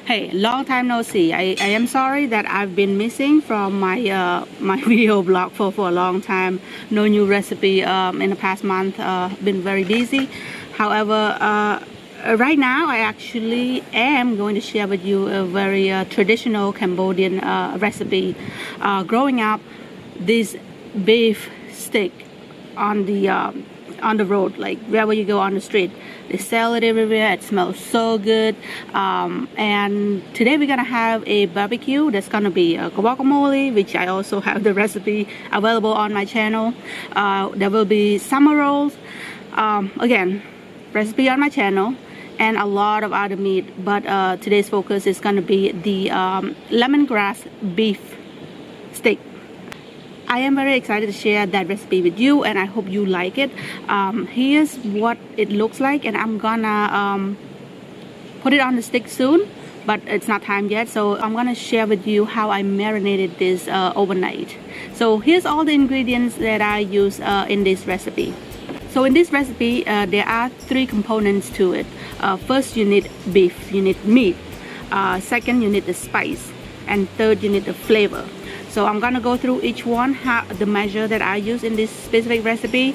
Hey, long time no see. I am sorry that I've been missing from my my video blog for a long time. No new recipe in the past month. Been very busy. However, right now I actually am going to share with you a very traditional Cambodian recipe. Growing up, this beef steak on the road, like wherever you go on the street, they sell it everywhere. It smells so good. And today we're gonna have a barbecue. That's gonna be a guacamole, which I also have the recipe available on my channel. There will be summer rolls, again, recipe on my channel, and a lot of other meat, but today's focus is gonna be the lemongrass beef steak. I am very excited to share that recipe with you, and I hope you like it. Here's what it looks like, and I'm gonna put it on the stick soon, but it's not time yet, so I'm gonna share with you how I marinated this overnight. So here's all the ingredients that I use in this recipe. So in this recipe, there are 3 components to it. First, you need beef, you need meat. Second, you need the spice, and third, you need the flavor. So I'm gonna go through each one, the measure that I use in this specific recipe.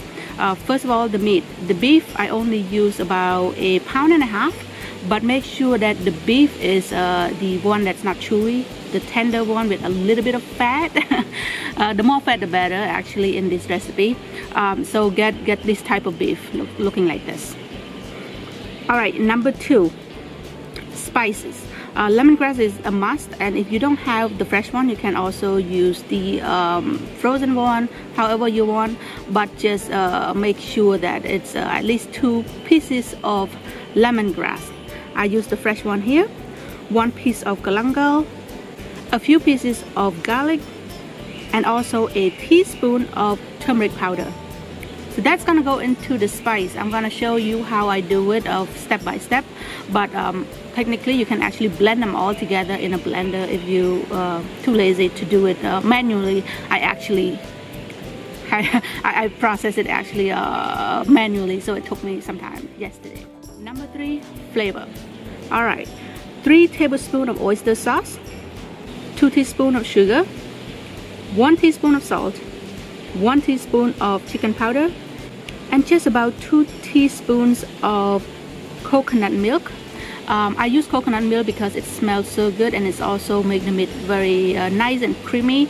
First of all, the meat. The beef, I only use about 1.5 pounds, but make sure that the beef is the one that's not chewy, the tender one with a little bit of fat. The more fat, the better, actually, in this recipe. So get this type of beef looking like this. All right, number 2, spices. Lemongrass is a must, and if you don't have the fresh one, you can also use the frozen one, however you want, but just make sure that it's at least 2 pieces of lemongrass. I use the fresh one here, 1 piece of galangal, a few pieces of garlic, and also a teaspoon of turmeric powder. So that's gonna go into the spice. I'm gonna show you how I do it step by step, but technically you can actually blend them all together in a blender if you too lazy to do it manually. I process it actually manually, so it took me some time yesterday. Number 3, flavor. All right, 3 tablespoons of oyster sauce, 2 teaspoons of sugar, 1 teaspoon of salt, 1 teaspoon of chicken powder, and just about 2 teaspoons of coconut milk. I use coconut milk because it smells so good, and it's also make the meat very nice and creamy.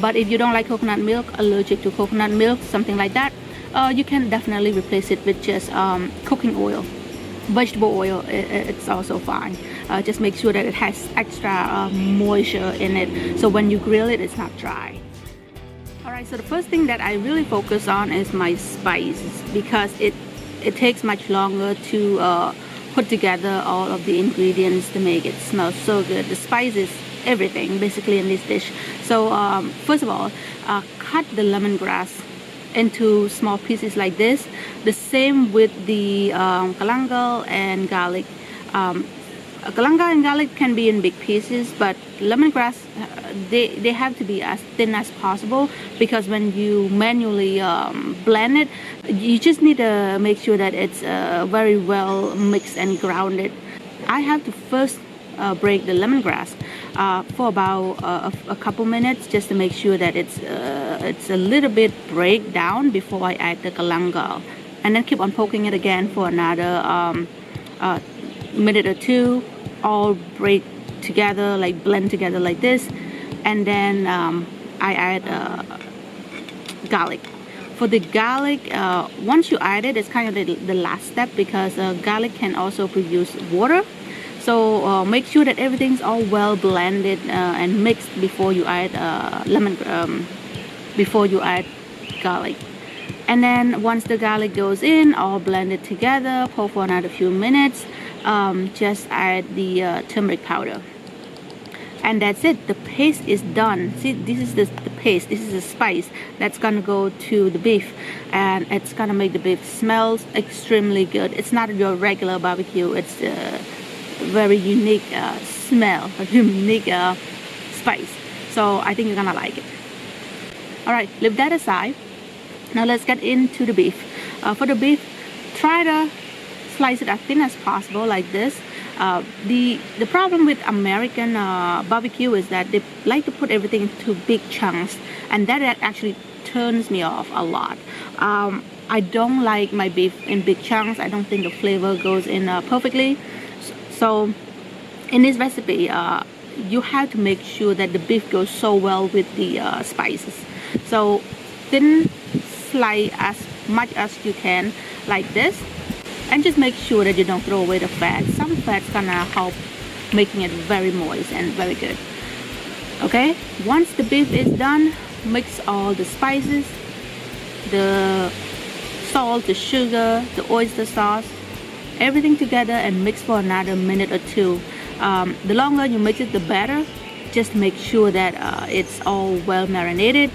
But if you don't like coconut milk, allergic to coconut milk, something like that, you can definitely replace it with just cooking oil. Vegetable oil, it's also fine. Just make sure that it has extra moisture in it, so when you grill it, it's not dry. Alright, so the first thing that I really focus on is my spices, because it takes much longer to put together all of the ingredients to make it smell so good. The spice is everything basically in this dish. So first of all, cut the lemongrass into small pieces like this. The same with the galangal and garlic. Galangal and garlic can be in big pieces, but lemongrass, they have to be as thin as possible, because when you manually blend it, you just need to make sure that it's very well mixed and grounded. I have to first break the lemongrass for about a couple minutes, just to make sure that it's a little bit break down before I add the galangal, and then keep on poking it again for another minute or 2, all break together, like blend together like this, and then I add garlic. For the garlic, once you add it, it's kind of the last step, because garlic can also produce water. So make sure that everything's all well blended and mixed before you add before you add garlic. And then once the garlic goes in, all blended together, pour for another few minutes, just add the turmeric powder. And that's it. The paste is done. See, this is the paste. This is the spice that's gonna go to the beef, and it's gonna make the beef smells extremely good. It's not your regular barbecue. It's a very unique smell, a unique spice. So I think you're gonna like it. All right, leave that aside. Now let's get into the beef. For the beef, try to slice it as thin as possible, like this. The problem with American barbecue is that they like to put everything into big chunks, and that actually turns me off a lot. I don't like my beef in big chunks. I don't think the flavor goes in perfectly. So in this recipe, you have to make sure that the beef goes so well with the spices. So thin slice as much as you can, like this. And just make sure that you don't throw away the fat. Some fat's gonna help making it very moist and very good. Okay, once the beef is done, mix all the spices, the salt, the sugar, the oyster sauce, everything together, and mix for another minute or two. The longer you mix it, the better. Just make sure that it's all well marinated.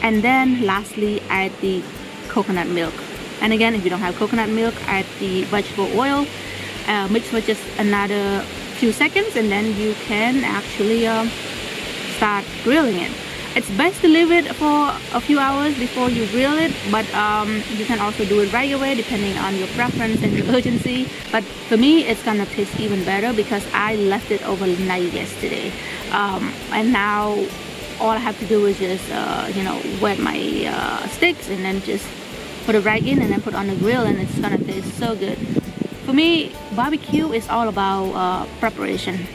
And then lastly, add the coconut milk. And again, if you don't have coconut milk, add the vegetable oil. Mix for just another few seconds, and then you can actually start grilling it. It's best to leave it for a few hours before you grill it, but you can also do it right away depending on your preference and your urgency. But for me, it's gonna taste even better because I left it overnight yesterday, and now all I have to do is just you know, wet my sticks and then just put it right in and then put on the grill, and it's gonna taste so good. For me, barbecue is all about preparation.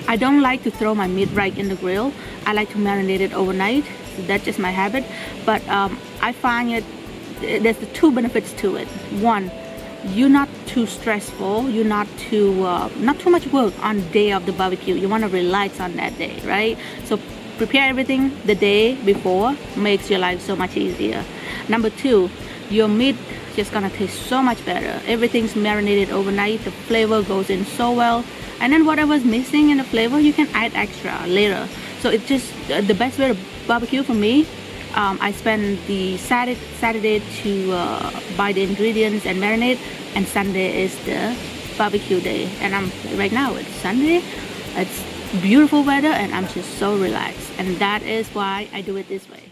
I don't like to throw my meat right in the grill. I like to marinate it overnight. So that's just my habit. But I find there's the two benefits to it. One, you're not too stressful. You're not too much work on the day of the barbecue. You want to relax on that day, right? So prepare everything the day before. Makes your life so much easier. Number two, your meat just gonna taste so much better. Everything's marinated overnight. The flavor goes in so well. And then whatever's missing in the flavor, you can add extra later. So it's just the best way to barbecue for me. I spend the Saturday to buy the ingredients and marinate, and Sunday is the barbecue day. And right now it's Sunday. It's beautiful weather, and I'm just so relaxed. And that is why I do it this way.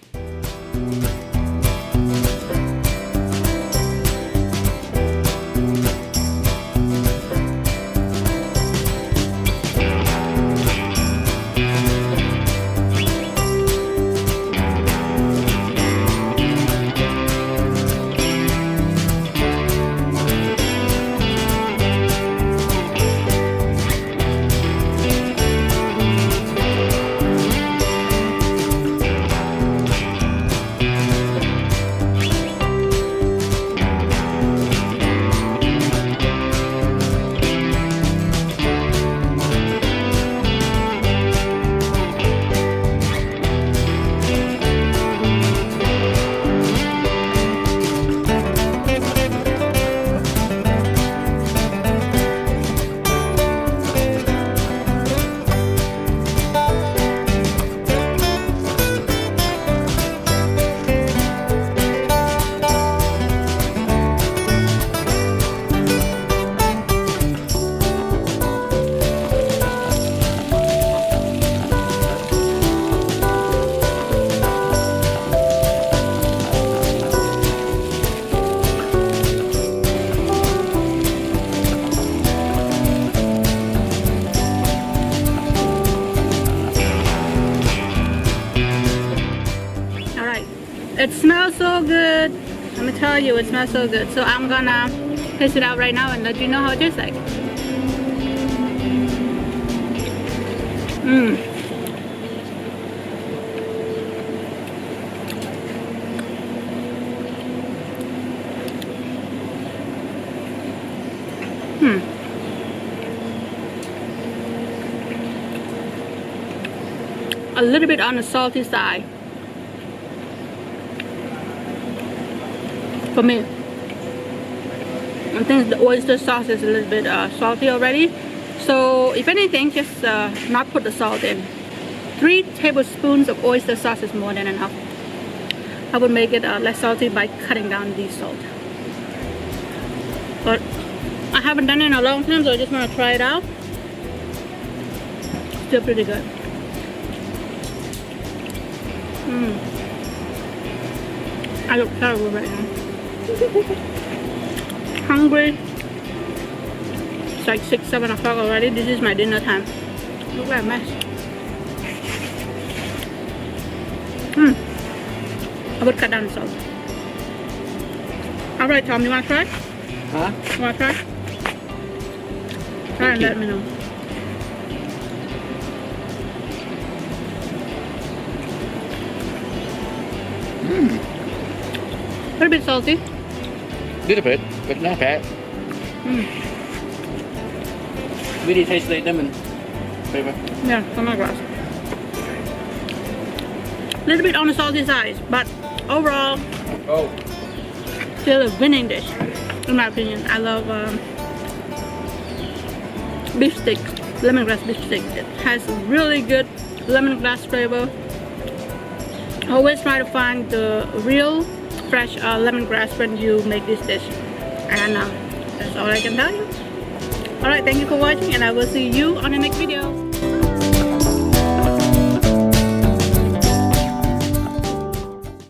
It smells so good. Let me tell you, it smells so good. So I'm gonna taste it out right now and let you know how it tastes like. A little bit on the salty side for me. I think the oyster sauce is a little bit salty already, So if anything, just not put the salt in. 3 tablespoons of oyster sauce is more than enough. I would make it less salty by cutting down the salt. But I haven't done it in a long time, so I just want to try it out. Still pretty good. I look terrible right now. Hungry. It's like 6, 7 o'clock already. This is my dinner time. Look like a mess. I would cut down the salt. Alright, Tom, you want to try? Huh? You want to try? Try and let me know. A little bit salty. Little bit, but not bad. Really tastes like lemon flavor. Yeah, lemongrass. A little bit on the salty side, but overall, still a winning dish, in my opinion. I love beef steak, lemongrass beef steak. It has a really good lemongrass flavor. Always try to find the real fresh lemongrass when you make this dish. And that's all I can tell you. Alright, thank you for watching, and I will see you on the next video.